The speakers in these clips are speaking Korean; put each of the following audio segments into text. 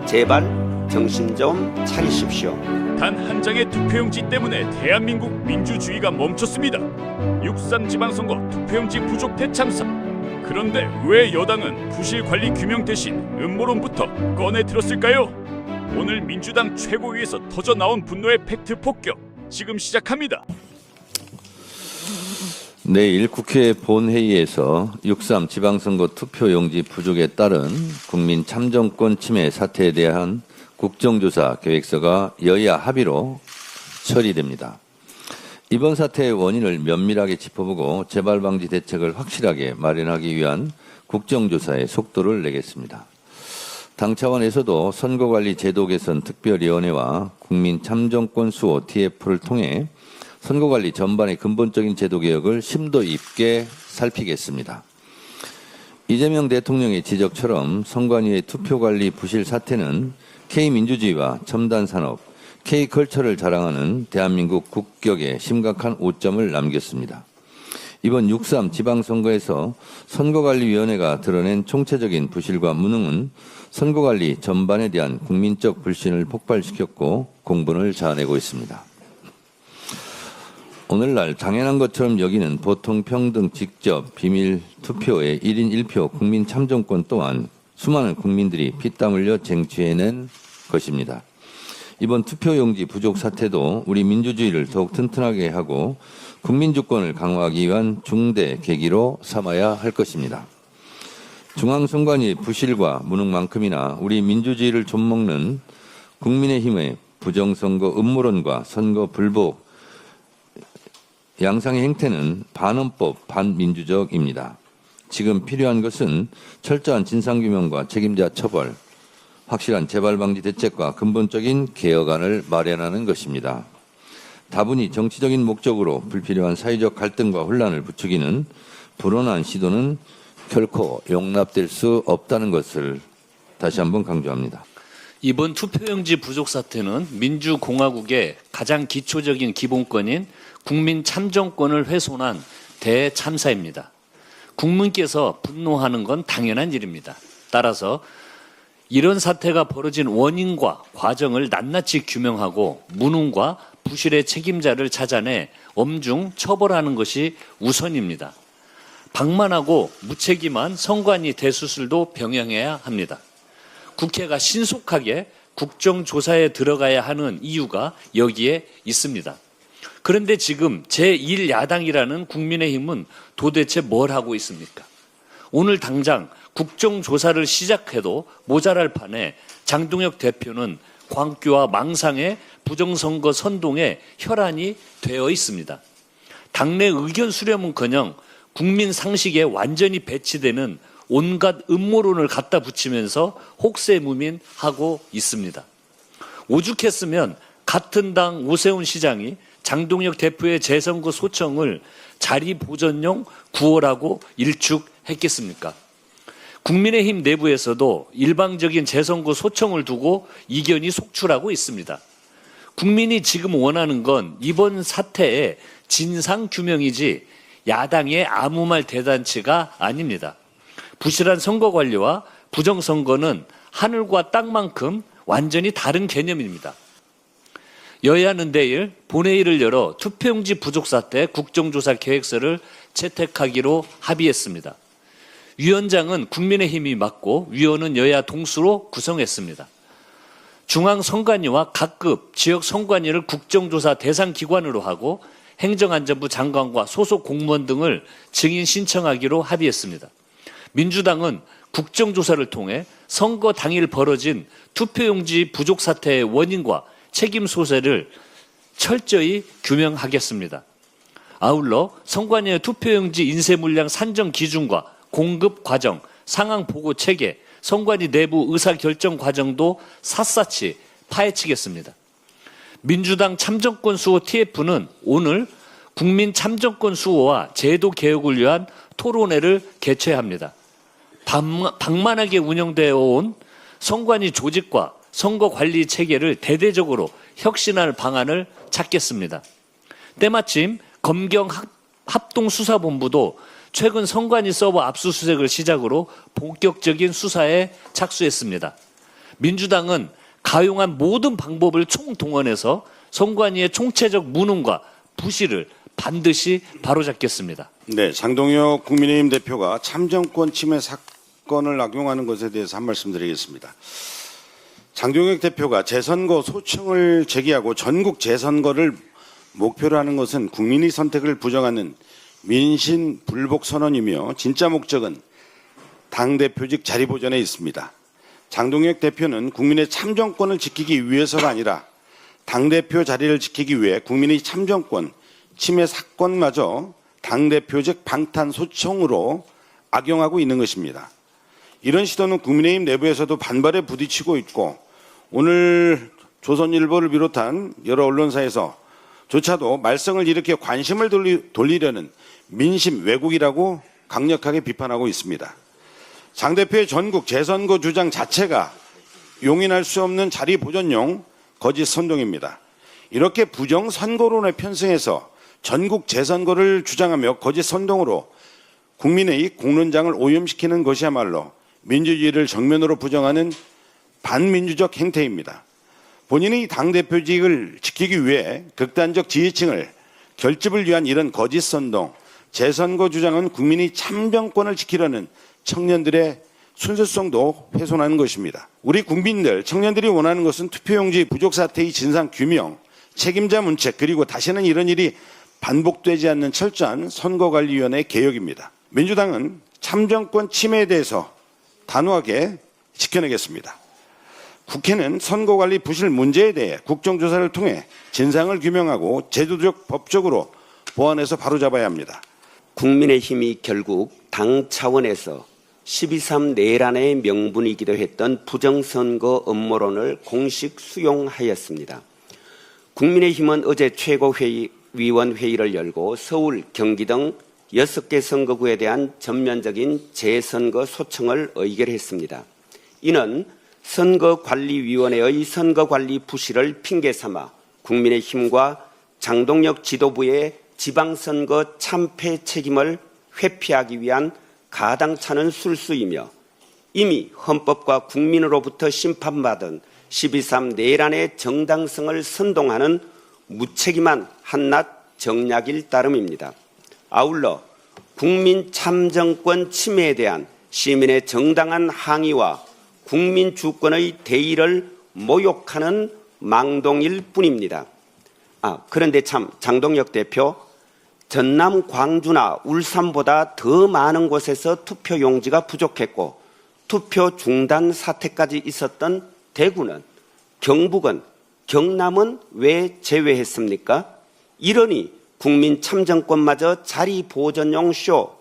제발 정신 좀 차리십시오. 단 한 장의 투표용지 때문에 대한민국 민주주의가 멈췄습니다. 6.3 지방선거 투표용지 부족 대참사. 그런데 왜 여당은 부실관리 규명 대신 음모론부터 꺼내 들었을까요? 오늘 민주당 최고위에서 터져나온 분노의 팩트 폭격 지금 시작합니다. 내일 국회 본회의에서 6.3 지방선거 투표용지 부족에 따른 국민 참정권 침해 사태에 대한 국정조사 계획서가 여야 합의로 처리됩니다. 이번 사태의 원인을 면밀하게 짚어보고 재발 방지 대책을 확실하게 마련하기 위한 국정조사에 속도를 내겠습니다. 당 차원에서도 선거관리 제도 개선 특별위원회와 국민 참정권 수호 TF를 통해 선거관리 전반의 근본적인 제도 개혁을 심도 있게 살피겠습니다. 이재명 대통령의 지적처럼 선관위의 투표관리 부실 사태는 K민주주의와 첨단산업, K컬처를 자랑하는 대한민국 국격에 심각한 오점을 남겼습니다. 이번 6.3 지방선거에서 선거관리위원회가 드러낸 총체적인 부실과 무능은 선거관리 전반에 대한 국민적 불신을 폭발시켰고 공분을 자아내고 있습니다. 오늘날 당연한 것처럼 여기는 보통 평등 직접 비밀 투표의 1인 1표 국민 참정권 또한 수많은 국민들이 피땀 흘려 쟁취해낸 것입니다. 이번 투표용지 부족 사태도 우리 민주주의를 더욱 튼튼하게 하고 국민주권을 강화하기 위한 중대 계기로 삼아야 할 것입니다. 중앙선관위의 부실과 무능만큼이나 우리 민주주의를 좀먹는 국민의힘의 부정선거 음모론과 선거 불복 양상의 행태는 반헌법, 반민주적입니다. 지금 필요한 것은 철저한 진상규명과 책임자 처벌, 확실한 재발방지 대책과 근본적인 개혁안을 마련하는 것입니다. 다분히 정치적인 목적으로 불필요한 사회적 갈등과 혼란을 부추기는 불온한 시도는 결코 용납될 수 없다는 것을 다시 한번 강조합니다. 이번 투표용지 부족 사태는 민주공화국의 가장 기초적인 기본권인 국민 참정권을 훼손한 대참사입니다. 국민께서 분노하는 건 당연한 일입니다. 따라서 이런 사태가 벌어진 원인과 과정을 낱낱이 규명하고 무능과 부실의 책임자를 찾아내 엄중 처벌하는 것이 우선입니다. 방만하고 무책임한 선관위 대수술도 병행해야 합니다. 국회가 신속하게 국정조사에 들어가야 하는 이유가 여기에 있습니다. 그런데 지금 제1야당이라는 국민의힘은 도대체 뭘 하고 있습니까? 오늘 당장 국정조사를 시작해도 모자랄 판에 장동혁 대표는 광기와 망상의 부정선거 선동에 혈안이 되어 있습니다. 당내 의견 수렴은커녕 국민 상식에 완전히 배치되는 온갖 음모론을 갖다 붙이면서 혹세무민하고 있습니다. 오죽했으면 같은 당 오세훈 시장이 장동혁 대표의 재선거 소청을 자리 보전용 구호라고 일축했겠습니까? 국민의힘 내부에서도 일방적인 재선거 소청을 두고 이견이 속출하고 있습니다. 국민이 지금 원하는 건 이번 사태의 진상규명이지 야당의 아무 말 대잔치가 아닙니다. 부실한 선거관리와 부정선거는 하늘과 땅만큼 완전히 다른 개념입니다. 여야는 내일 본회의를 열어 투표용지 부족 사태 국정조사 계획서를 채택하기로 합의했습니다. 위원장은 국민의힘이 맡고 위원은 여야 동수로 구성했습니다. 중앙선관위와 각급 지역선관위를 국정조사 대상 기관으로 하고 행정안전부 장관과 소속 공무원 등을 증인 신청하기로 합의했습니다. 민주당은 국정조사를 통해 선거 당일 벌어진 투표용지 부족 사태의 원인과 책임 소재를 철저히 규명하겠습니다. 아울러 선관위의 투표용지 인쇄 물량 산정 기준과 공급 과정, 상황 보고 체계, 선관위 내부 의사결정 과정도 샅샅이 파헤치겠습니다. 민주당 참정권 수호 TF는 오늘 국민 참정권 수호와 제도 개혁을 위한 토론회를 개최합니다. 방만하게 운영되어 온 선관위 조직과 선거관리 체계를 대대적으로 혁신할 방안을 찾겠습니다. 때마침 검경 합동수사본부도 최근 선관위 서버 압수수색을 시작으로 본격적인 수사에 착수했습니다. 민주당은 가용한 모든 방법을 총동원해서 선관위의 총체적 무능과 부실을 반드시 바로잡겠습니다. 네, 장동혁 국민의힘 대표가 참정권 침해 사건을 악용하는 것에 대해서 한 말씀 드리겠습니다. 장동혁 대표가 재선거 소청을 제기하고 전국 재선거를 목표로 하는 것은 국민의 선택을 부정하는 민심 불복 선언이며 진짜 목적은 당대표직 자리 보전에 있습니다. 장동혁 대표는 국민의 참정권을 지키기 위해서가 아니라 당대표 자리를 지키기 위해 국민의 참정권 침해 사건마저 당대표직 방탄 소총으로 악용하고 있는 것입니다. 이런 시도는 국민의힘 내부에서도 반발에 부딪히고 있고 오늘 조선일보를 비롯한 여러 언론사에서 조차도 말썽을 일으켜 관심을 돌리려는 민심 왜곡이라고 강력하게 비판하고 있습니다. 장 대표의 전국 재선거 주장 자체가 용인할 수 없는 자리 보전용 거짓 선동입니다. 이렇게 부정 선거론에 편승해서 전국 재선거를 주장하며 거짓 선동으로 국민의 공론장을 오염시키는 것이야말로 민주주의를 정면으로 부정하는 반민주적 행태입니다. 본인이 당대표직을 지키기 위해 극단적 지지층을 결집을 위한 이런 거짓 선동, 재선거 주장은 국민이 참정권을 지키려는 청년들의 순수성도 훼손하는 것입니다. 우리 국민들, 청년들이 원하는 것은 투표용지 부족 사태의 진상 규명, 책임자 문책, 그리고 다시는 이런 일이 반복되지 않는 철저한 선거관리위원회 개혁입니다. 민주당은 참정권 침해에 대해서 단호하게 지켜내겠습니다. 국회는 선거관리 부실 문제에 대해 국정조사를 통해 진상을 규명하고 제도적 법적으로 보완해서 바로잡아야 합니다. 국민의힘이 결국 당 차원에서 12.3 내란의 명분이기도 했던 부정선거 음모론을 공식 수용하였습니다. 국민의힘은 어제 최고위원회의를 열고 서울, 경기 등 6개 선거구에 대한 전면적인 재선거 소청을 의결했습니다. 이는 선거관리위원회의 선거관리 부실을 핑계삼아 국민의힘과 장동혁 지도부의 지방선거 참패 책임을 회피하기 위한 가당찮은 술수이며 이미 헌법과 국민으로부터 심판받은 12.3 내란의 정당성을 선동하는 무책임한 한낱 정략일 따름입니다. 아울러 국민 참정권 침해에 대한 시민의 정당한 항의와 국민 주권의 대의를 모욕하는 망동일 뿐입니다. 그런데 참 장동혁 대표, 전남 광주나 울산보다 더 많은 곳에서 투표용지가 부족했고 투표 중단 사태까지 있었던 대구는, 경북은, 경남은 왜 제외했습니까? 이러니 국민 참정권마저 자리 보전용 쇼,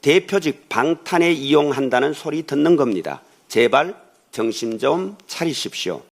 대표직 방탄에 이용한다는 소리 듣는 겁니다. 제발 정신 좀 차리십시오.